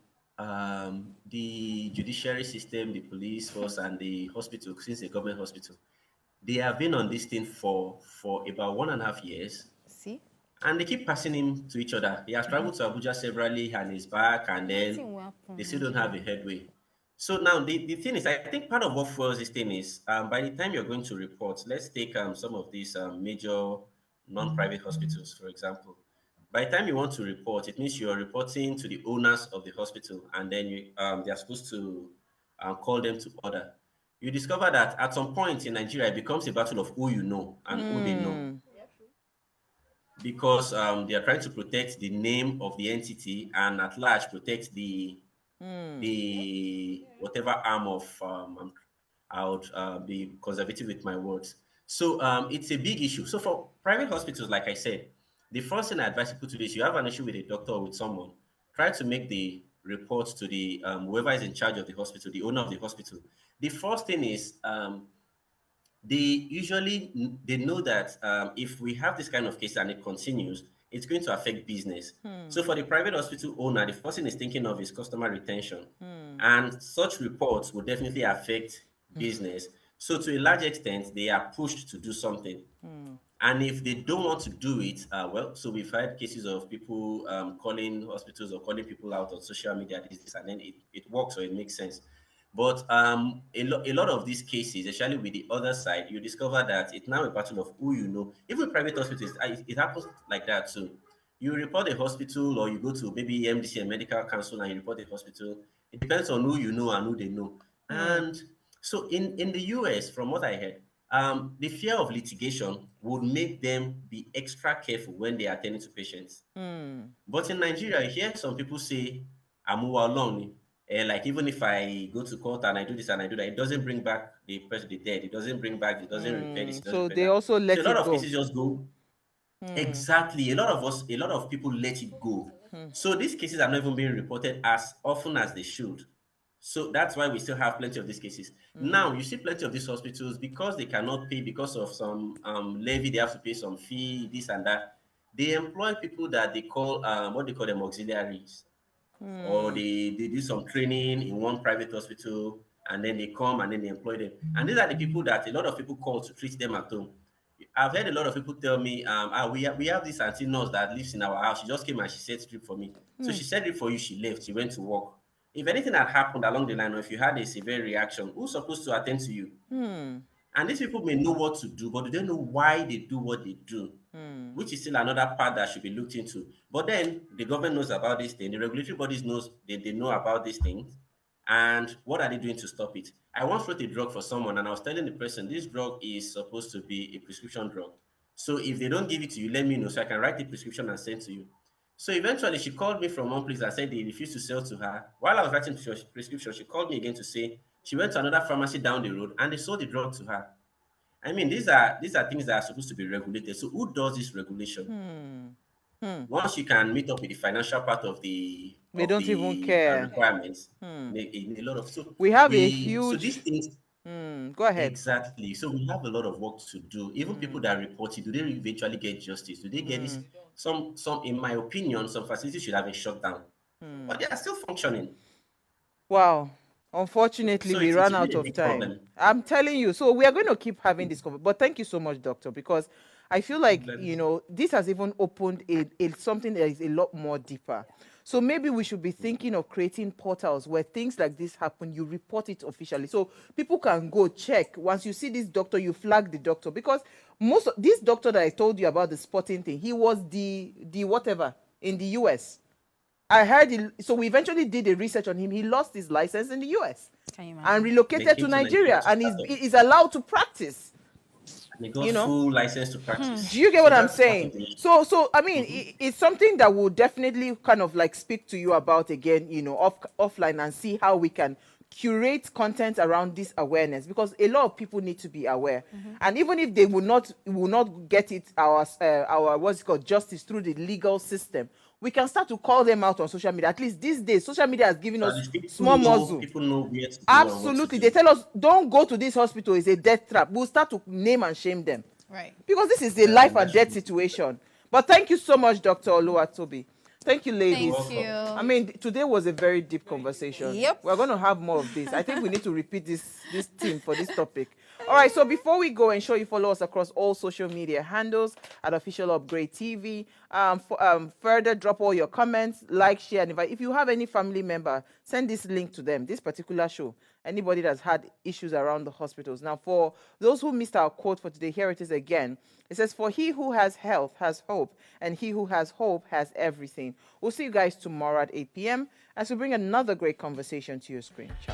judiciary system, the police force, and the hospital, since a government hospital. They have been on this thing for about 1.5 years, See? and they keep passing him to each other. He has traveled to Abuja severally, and he's back, and then Nothing will happen they in still don't have Nigeria. a headway. So now the thing is, I think part of what fuels this thing is by the time you're going to report, let's take some of these major non-private hospitals, for example. By the time you want to report, it means you're reporting to the owners of the hospital, and then they're supposed to call them to order. You discover that at some point in Nigeria, it becomes a battle of who you know and who they know, Hmm. because they are trying to protect the name of the entity and at large protect Hmm. the whatever arm of I would be conservative with my words. So it's a big issue. So for private hospitals, like I said, the first thing I advise people to do is you have an issue with a doctor or with someone, try to make the report to the whoever is in charge of the hospital, the owner of the hospital. The first thing is they know that if we have this kind of case and it continues, it's going to affect business. Hmm. So for the private hospital owner, the first thing is thinking of is customer retention, Hmm. and such reports will definitely affect business. So to a large extent, they are pushed to do something. Hmm. And if they don't want to do it, well, so we've had cases of people calling hospitals or calling people out on social media, this, and then it works or it makes sense. But a lot of these cases, especially with the other side, you discover that it's now a battle of who you know. Even private hospitals, it happens like that too. You report a hospital or you go to maybe MDC and medical council and you report a hospital. It depends on who you know and who they know. Hmm. And So in the US, from what I heard, the fear of litigation would make them be extra careful when they are attending to patients. But in Nigeria, you hear some people say, I'm alone. Like even if I go to court and I do this and I do that, it doesn't bring back the person, the dead. It doesn't bring back, it doesn't repair this, it doesn't So repair they that. also So a let lot it of go. cases just go. Exactly. A lot of people let it go. So these cases are not even being reported as often as they should. So that's why we still have plenty of these cases. Now, you see plenty of these hospitals, because they cannot pay because of some levy, they have to pay some fee, this and that. They employ people that they call, what they call them, auxiliaries. Or they do some training in one private hospital, and then they come and then they employ them. And these are the people that a lot of people call to treat them at home. I've heard a lot of people tell me, we have this auntie nurse that lives in our house. She just came and she set drip for me. So she set drip for you, she left, she went to work. If anything had happened along the line, or if you had a severe reaction, who's supposed to attend to you? And these people may know what to do, but do they know why they do what they do? Which is still another part that should be looked into. But then the government knows about this thing, the regulatory bodies knows they know about these things. And what are they doing to stop it? I once wrote a drug for someone and I was telling the person this drug is supposed to be a prescription drug. So if they don't give it to you, let me know so I can write the prescription and send to you. So eventually she called me from one place and said they refused to sell to her. While I was writing the prescription, she called me again to say she went to another pharmacy down the road and they sold the drug to her. I mean, these are things that are supposed to be regulated. So who does this regulation? Once you can meet up with the financial part of the They don't even care. requirements, in a lot of We have a so these huge. things Go ahead. exactly. So we have a lot of work to do. Even people that report it, do they eventually get justice? Do they get this? Some, in my opinion, some facilities should have been shut down, but they are still functioning. Wow. Unfortunately, So we it's ran really out a of big time. problem. I'm telling you. So we are going to keep having this conversation. But thank you so much, doctor, because I feel like, this has even opened something that is a lot more deeper. So maybe we should be thinking of creating portals where things like this happen, you report it officially. So people can go check. Once you see this doctor, you flag the doctor. Because most of this doctor that I told you about the spotting thing, he was the whatever in the US. I heard so we eventually did a research on him. He lost his license in the US Can you and imagine? relocated to Nigeria, To and start up. is allowed to practice. And they got full license to practice. Do you get So what I'm that's part saying? of the issue. So I mean, it's something that will definitely kind of like speak to you about again, offline, and see how we can curate content around this awareness, because a lot of people need to be aware. And even if they will not get it, our what's it called, justice through the legal system, we can start to call them out on social media. At least these days, social media has given So at us least small muzzle. people know where to go and what to Absolutely. do. They tell us, don't go to this hospital, it's a death trap. We'll start to name and shame them. Right. Because this is a life and That's death true. situation. But thank you so much, Dr. Oluwatobi. Thank you, ladies. Thank you. I mean, today was a very deep conversation. Yep. We're going to have more of this. I think we need to repeat this theme for this topic. All right, so before we go, ensure you follow us across all social media handles at Official Upgrade TV. Further, drop all your comments, like, share, and invite. If you have any family member, send this link to them, this particular show. Anybody that's had issues around the hospitals. Now, for those who missed our quote for today, here it is again. It says, "For he who has health has hope, and he who has hope has everything." We'll see you guys tomorrow at 8 p.m. as we bring another great conversation to your screen. Ciao.